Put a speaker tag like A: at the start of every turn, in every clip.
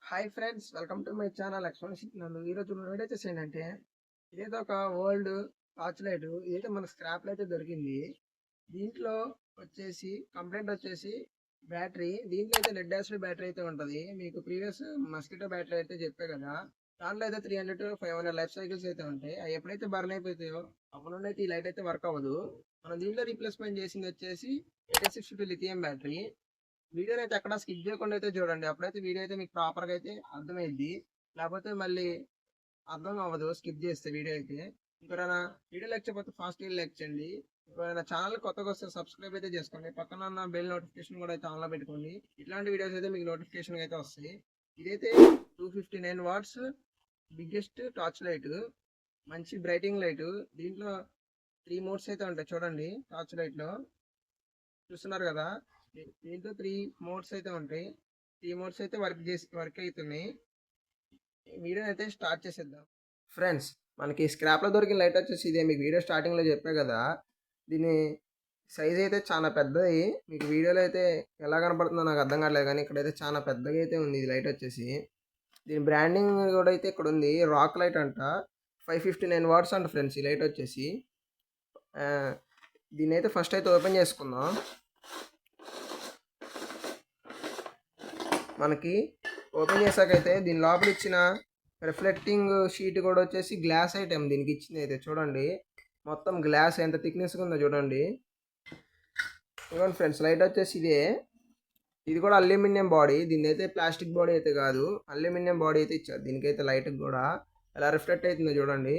A: Hi friends, welcome to my channel Lakshman signal. ఈరోజు video వచ్చేసి ఏంటంటే, ఇదైతే ఒక ఓల్డ్ టార్చ్ లైట్. ఇదైతే మన స్క్రాప్ అయితే దొరికింది. దీంట్లో వచ్చేసి కంప్లైంట్ వచ్చేసి బ్యాటరీ. దీంట్లో అయితే లెడ్ యాసిడ్ బ్యాటరీ అయితే ఉంటుంది. మీకు ప్రీవియస్ మస్కిటో బ్యాటరీ అయితే చెప్పే కదా, దాంట్లో అయితే 300 to 500 లైఫ్ సైకిల్స్ అయితే ఉంటాయి. అవి ఎప్పుడైతే బర్న్ అయిపోతాయో అప్పుడు నుండి అయితే ఈ లైట్ అయితే వర్క్ అవ్వదు. మనం దీంట్లో రీప్లేస్మెంట్ చేసింది వచ్చేసి 8650 లిథియం బ్యాటరీ. వీడియోని అయితే ఎక్కడ స్కిప్ చేయకుండా అయితే చూడండి. అప్పుడైతే వీడియో అయితే మీకు ప్రాపర్గా అయితే అర్థమైద్ది. లేకపోతే మళ్ళీ అర్థం అవ్వదు స్కిప్ చేస్తే వీడియో అయితే. ఇంకెవరైనా వీడియో లేకపోతే ఫాస్ట్ లైక్ చేయండి. ఇంకెవరైనా ఛానల్ కొత్తగా వస్తే సబ్స్క్రైబ్ అయితే చేసుకోండి. పక్కన ఉన్న బెల్ నోటిఫికేషన్ కూడా అయితే ఆన్లో పెట్టుకోండి. ఇట్లాంటి వీడియోస్ అయితే మీకు నోటిఫికేషన్ అయితే వస్తాయి. ఇదైతే 259 వాట్స్ బిగ్గెస్ట్ టార్చ్ లైట్, మంచి బ్రైటింగ్ లైట్. దీంట్లో 3 మోడ్స్ అయితే ఉంటాయి చూడండి. టార్చ్ లైట్లో చూస్తున్నారు కదా, దీంట్లో 3 మోడ్స్ అయితే ఉంటాయి. 3 మోడ్స్ అయితే వర్క్ అవుతున్నాయి. వీడియో అయితే స్టార్ట్ చేసేద్దాం. ఫ్రెండ్స్, మనకి స్క్రాప్లో దొరికిన లైట్ వచ్చేసి ఇదే. మీకు వీడియో స్టార్టింగ్లో చెప్పే కదా, దీని సైజ్ అయితే చాలా పెద్దది. మీకు వీడియోలో అయితే ఎలా కనపడుతుందో నాకు అర్థం కావట్లేదు, కానీ ఇక్కడైతే చాలా పెద్దగా అయితే ఉంది ఇది లైట్ వచ్చేసి. దీని బ్రాండింగ్ కూడా అయితే ఇక్కడ ఉంది, రాక్ లైట్ అంట. 559 వాట్స్ అంట ఫ్రెండ్స్ ఈ లైట్ వచ్చేసి. దీన్ని అయితే ఫస్ట్ అయితే ఓపెన్ చేసుకుందాం. మనకి ఓపెన్ చేసాకైతే దీని లోపల ఇచ్చిన రిఫ్లెక్టింగ్ షీట్ కూడా వచ్చేసి గ్లాస్ ఐటెం దీనికి ఇచ్చింది అయితే చూడండి. మొత్తం గ్లాస్ ఎంత థిక్నెస్గా ఉందో చూడండి. ఇవ్వండి ఫ్రెండ్స్, లైట్ వచ్చేసి ఇదే. ఇది కూడా అల్యూమినియం బాడీ. దీని అయితే ప్లాస్టిక్ బాడీ అయితే కాదు, అల్యూమినియం బాడీ అయితే ఇచ్చారు దీనికైతే. లైట్కి కూడా ఎలా రిఫ్లెక్ట్ అవుతుందో చూడండి.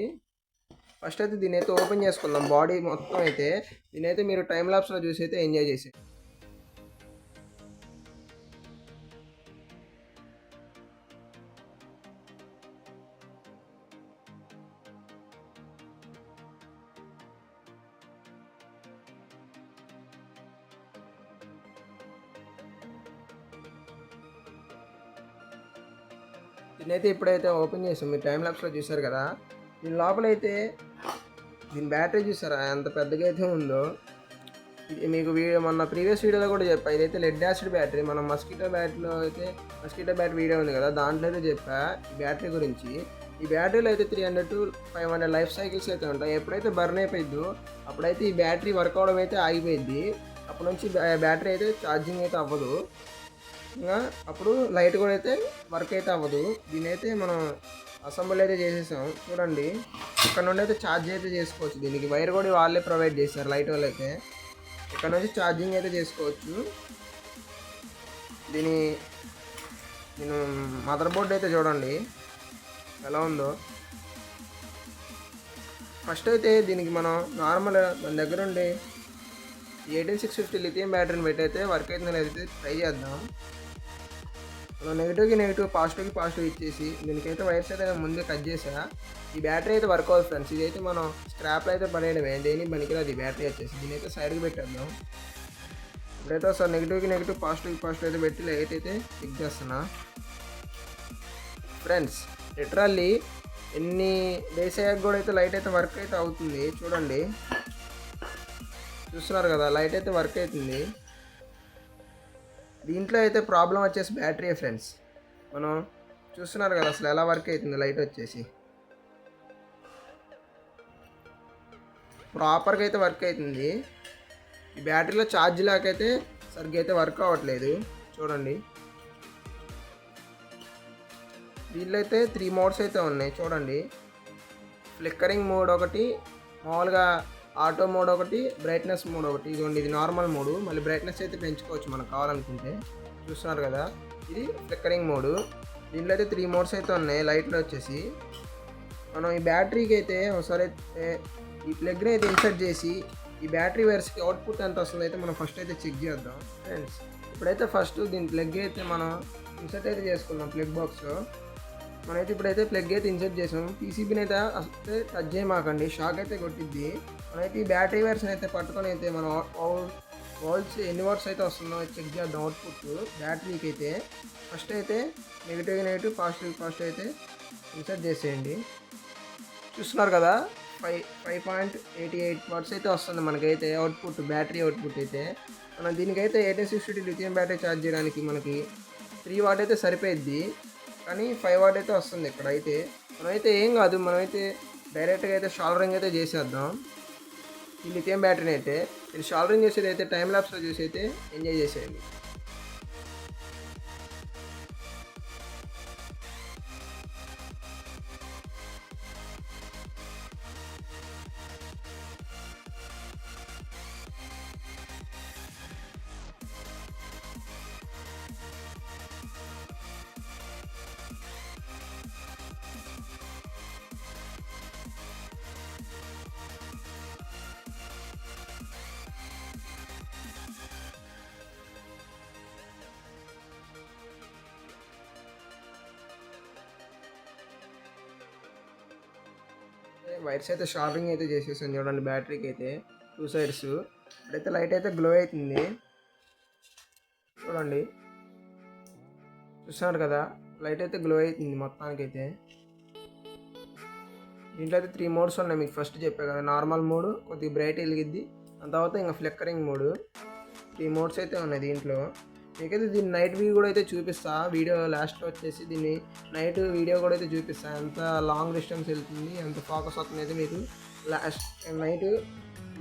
A: ఫస్ట్ అయితే దీని అయితే ఓపెన్ చేసుకుందాం బాడీ మొత్తం అయితే. దీని అయితే మీరు టైం లాప్స్లో చూసి అయితే ఎంజాయ్ చేసే. దీన్నైతే ఇప్పుడైతే ఓపెన్ చేసాం. మీరు టైం లాప్స్లో చూసారు కదా, దీని లోపలైతే దీని బ్యాటరీ చూసారా ఎంత పెద్దగా అయితే ఉందో. ఇది మీకు మొన్న ప్రీవియస్ వీడియోలో కూడా చెప్పా, ఇదైతే లెడ్ యాసిడ్ బ్యాటరీ. మనం మస్కిటో బ్యాటరీలో అయితే మస్కిటో బ్యాటరీ వీడియో ఉంది కదా, దాంట్లో అయితే చెప్పా ఈ బ్యాటరీ గురించి. ఈ బ్యాటరీలో అయితే 300 to 500 లైఫ్ సైకిల్స్ అయితే ఉంటాయి. ఎప్పుడైతే బర్న్ అయిపోయిద్దో అప్పుడైతే ఈ బ్యాటరీ వర్క్ అవడం అయితే ఆగిపోయింది. అప్పటి నుంచి బ్యాటరీ అయితే ఛార్జింగ్ అయితే అవ్వదు. ఇంకా అప్పుడు లైట్ కూడా అయితే వర్క్ అయితే అవ్వదు. దీని అయితే మనం అసెంబ్లీ అయితే చేసేసాం చూడండి. ఇక్కడ నుండి అయితే ఛార్జ్ అయితే చేసుకోవచ్చు. దీనికి వైర్ కూడా వాళ్ళే ప్రొవైడ్ చేశారు లైట్ వాళ్ళు అయితే. ఇక్కడ నుంచి ఛార్జింగ్ అయితే చేసుకోవచ్చు. దీని మదర్ బోర్డ్ అయితే చూడండి ఎలా ఉందో. ఫస్ట్ అయితే దీనికి మనం నార్మల్ మన దగ్గర ఉండి 18650 లిథియం బ్యాటరీని పెట్టి అయితే వర్క్ అవుతుందని అయితే ట్రై చేద్దాం. మనం నెగిటివ్కి నెగిటివ్, పాజిటివ్కి పాజిటివ్ ఇచ్చేసి దీనికైతే వైర్స్ అయితే ముందే కట్ చేసా. ఈ బ్యాటరీ అయితే వర్క్ అవుతుంది ఫ్రెండ్స్. ఇదైతే మనం స్క్రాప్లో అయితే పడేయడమే, దేనికి పనికిరాదు ఈ బ్యాటరీ వచ్చేసి. దీనైతే సైడ్కి పెట్టేద్దాం. ఇప్పుడైతే ఒకసారి నెగిటివ్కి నెగిటివ్, పాజిటివ్కి పాజిటివ్ అయితే పెట్టి లైట్ అయితే చెక్ చేస్తున్నా. ఫ్రెండ్స్, లిటరల్లీ ఎన్ని డేస్ అయ్యాక కూడా అయితే లైట్ అయితే వర్క్ అయితే అవుతుంది చూడండి. చూస్తున్నారు కదా, లైట్ అయితే వర్క్ అవుతుంది. దీంట్లో అయితే ప్రాబ్లం వచ్చేసి బ్యాటరీ ఫ్రెండ్స్. మనం చూస్తున్నారు కదా అసలు ఎలా వర్క్ అవుతుంది లైట్ వచ్చేసి. ప్రాపర్గా అయితే వర్క్ అవుతుంది. ఈ బ్యాటరీలో ఛార్జ్ లేకైతే సరిగ్గా అయితే వర్క్ అవ్వట్లేదు చూడండి. దీంట్లో అయితే 3 మోడ్స్ అయితే ఉన్నాయి చూడండి. ఫ్లిక్కరింగ్ మోడ్ ఒకటి, మామూలుగా ఆటో మోడ్ ఒకటి, బ్రైట్నెస్ మోడ్ ఒకటి. ఇదిగోండి, ఇది నార్మల్ మోడు. మళ్ళీ బ్రైట్నెస్ అయితే పెంచుకోవచ్చు మనకు కావాలనుకుంటే. చూస్తున్నారు కదా, ఇది ఫ్లిక్కరింగ్ మోడు. దీంట్లో అయితే 3 మోడ్స్ అయితే ఉన్నాయి లైట్లో వచ్చేసి. మనం ఈ బ్యాటరీకి అయితే ఒకసారి ఈ ప్లగ్ని అయితే ఇన్సర్ట్ చేసి ఈ బ్యాటరీ వైర్స్కి అవుట్పుట్ ఎంత వస్తుందో అయితే మనం ఫస్ట్ అయితే చెక్ చేద్దాం ఫ్రెండ్స్. ఇప్పుడైతే ఫస్ట్ దీని ప్లగ్ అయితే మనం ఇన్సర్ట్ అయితే చేసుకుందాం ప్లగ్ బాక్స్లో. మనమైతే ఇప్పుడైతే ప్లగ్ అయితే ఇన్సర్ట్ చేసాం. పీసీబీని అయితే అసలు టచ్ చేయమాకండి, షాక్ అయితే కొట్టిద్ది. మనమైతే ఈ బ్యాటరీ వైర్స్ని అయితే పట్టుకొని అయితే మనం వోల్ట్స్ ఎన్ని వాట్స్ అయితే వస్తుందో చెక్ చేద్దాం అవుట్పుట్ బ్యాటరీకి అయితే. ఫస్ట్ అయితే నెగిటివ్ నెగిటివ్, పాజిటివ్ పాజిటివ్ అయితే ఇన్సర్ట్ చేసేయండి. చూస్తున్నారు కదా, 5.88 వాట్స్ అయితే వస్తుంది మనకైతే అవుట్పుట్, బ్యాటరీ అవుట్పుట్ అయితే. మనం దీనికైతే 8650 లిథియం బ్యాటరీ ఛార్జ్ చేయడానికి మనకి 3 వాట్ అయితే సరిపోయిద్ది. కానీ 5 వాట్ అయితే వస్తుంది ఇక్కడ అయితే. మనమైతే ఏం కాదు, మనమైతే డైరెక్ట్గా అయితే షాల్డరింగ్ అయితే చేసేద్దాం ఈ లిథియం బ్యాటరీని అయితే. మీరు షాల్డరింగ్ చేసేది అయితే టైం ల్యాప్స్లో చూసి అయితే ఎంజాయ్ చేసేయండి. వైర్స్ అయితే షార్టింగ్ అయితే చేసేసాను చూడండి బ్యాటరీకి అయితే 2 సైడ్స్. ఇప్పుడైతే లైట్ అయితే గ్లో అవుతుంది చూడండి, చూస్తున్నారు కదా, లైట్ అయితే గ్లో అవుతుంది మొత్తానికైతే. దీంట్లో అయితే 3 మోడ్స్ ఉన్నాయి, మీకు ఫస్ట్ చెప్పా కదా. నార్మల్ మోడ్, కొద్దిగా బ్రైట్ వెలిగిద్ది, దాని తర్వాత ఇంకా ఫ్లిక్కరింగ్ మోడ్. 3 మోడ్స్ అయితే ఉన్నాయి దీంట్లో. మీకైతే దీన్ని నైట్ వ్యూ కూడా అయితే చూపిస్తా వీడియో లాస్ట్లో వచ్చేసి. దీన్ని నైట్ వీడియో కూడా అయితే చూపిస్తా, ఎంత లాంగ్ డిస్టెన్స్ వెళ్తుంది, ఎంత ఫోకస్ అవుతుంది అయితే మీకు లాస్ట్ నైట్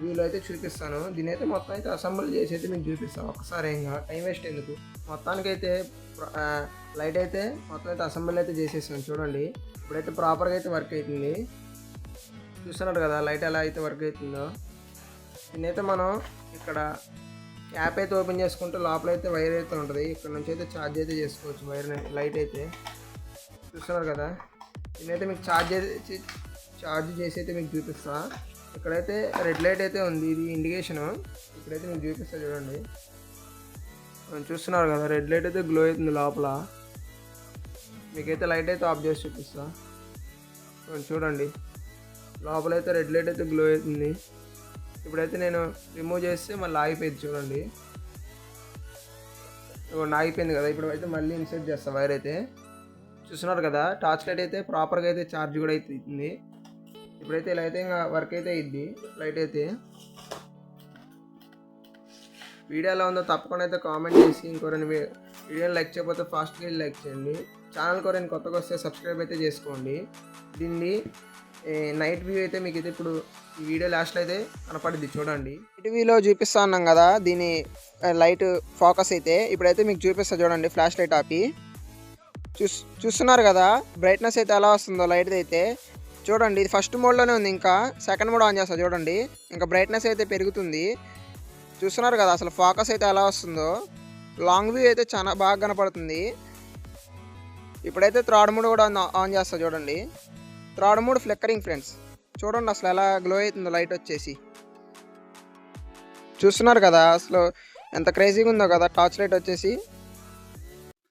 A: వ్యూలో అయితే చూపిస్తాను. దీని అయితే మొత్తం అయితే అసెంబుల్ చేసి అయితే మీకు చూపిస్తాను ఒక్కసారి, ఇంకా టైం వేస్ట్ ఎందుకు. మొత్తానికైతే లైట్ అయితే మొత్తం అయితే అసెంబుల్ అయితే చేసేసాను చూడండి. ఇప్పుడైతే ప్రాపర్గా అయితే వర్క్ అవుతుంది, చూస్తున్నారు కదా లైట్ ఎలా అయితే వర్క్ అవుతుందో. దీన్నైతే మనం ఇక్కడ యాప్ అయితే ఓపెన్ చేసుకుంటే లోపల అయితే వైర్ అయితే ఉంటుంది, ఇక్కడ నుంచి అయితే ఛార్జ్ అయితే చేసుకోవచ్చు వైర్. లైట్ అయితే చూస్తున్నారు కదా, దీనైతే మీకు ఛార్జ్ చేసి అయితే మీకు చూపిస్తా. ఇక్కడైతే రెడ్ లైట్ అయితే ఉంది, ఇది ఇండికేషను. ఇక్కడైతే మీకు చూపిస్తా చూడండి, చూస్తున్నారు కదా రెడ్ లైట్ అయితే గ్లో అవుతుంది లోపల. మీకైతే లైట్ అయితే ఆఫ్ చేసి చూపిస్తా చూడండి, లోపలైతే రెడ్ లైట్ అయితే గ్లో అవుతుంది. ఇప్పుడైతే నేను రిమూవ్ చేస్తే మళ్ళీ ఆగిపోయింది చూడండి, ఆగిపోయింది కదా. ఇప్పుడు అయితే మళ్ళీ ఇన్సర్ట్ చేస్తా వైర్ అయితే, చూస్తున్నారు కదా. టార్చ్ లైట్ అయితే ప్రాపర్గా అయితే ఛార్జ్ కూడా అయితే అవుతుంది. ఇప్పుడైతే ఇలా అయితే ఇంకా వర్క్ అయితే అయ్యిద్ది లైట్ అయితే. వీడియో ఎలా ఉందో తప్పకుండా అయితే కామెంట్ చేసి, ఇంకోరైనా వీడియోని లైక్ చేయకపోతే ఫాస్ట్గా లైక్ చేయండి. ఛానల్ కోరైనా కొత్తగా వస్తే సబ్స్క్రైబ్ అయితే చేసుకోండి. దీన్ని నైట్ వ్యూ అయితే మీకు అయితే ఇప్పుడు ఈ వీడియో లాస్ట్లో అయితే కనపడుద్ది చూడండి. నైట్ వ్యూలో చూపిస్తా ఉన్నాం కదా దీని లైట్ ఫోకస్ అయితే. ఇప్పుడైతే మీకు చూపిస్తా చూడండి, ఫ్లాష్ లైట్ ఆపి చూస్తున్నారు కదా బ్రైట్నెస్ అయితే ఎలా వస్తుందో లైట్ అయితే చూడండి. ఇది ఫస్ట్ మోడ్లోనే ఉంది, ఇంకా సెకండ్ మోడ్ ఆన్ చేస్తా చూడండి, ఇంకా బ్రైట్నెస్ అయితే పెరుగుతుంది. చూస్తున్నారు కదా అసలు ఫోకస్ అయితే ఎలా వస్తుందో. లాంగ్ వ్యూ అయితే చాలా బాగా కనపడుతుంది. ఇప్పుడైతే థర్డ్ మోడ్ కూడా ఆన్ చేస్తా చూడండి. థర్డ్ మోడ్ ఫ్లిక్కరింగ్ ఫ్రెండ్స్, చూడండి అసలు ఎలా గ్లో అవుతుందో లైట్ వచ్చేసి. చూస్తున్నారు కదా అసలు ఎంత క్రేజీగా ఉందో కదా టార్చ్ లైట్ వచ్చేసి.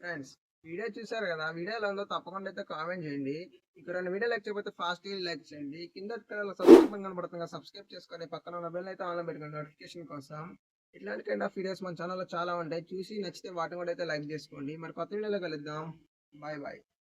A: ఫ్రెండ్స్ వీడియో చూసారు కదా, వీడియోలో ఉందో తప్పకుండా అయితే కామెంట్ చేయండి. ఇక్కడ వీడియో లైక్ చేయకపోతే ఫాస్ట్గా లైక్ చేయండి. కింద సబ్స్క్రైబ్ కనబడుతుంది, సబ్స్క్రైబ్ చేసుకొని పక్కన ఉన్న బెల్ అయితే ఆన్లో పెట్టుకోండి నోటిఫికేషన్ కోసం. ఇట్లాంటి కైండ్ ఆఫ్ వీడియోస్ మన ఛానల్లో చాలా ఉంటాయి, చూసి నచ్చితే వాటిని కూడా అయితే లైక్ చేసుకోండి. మరి కొత్త వీడియోలో కలుద్దాం, బాయ్ బాయ్.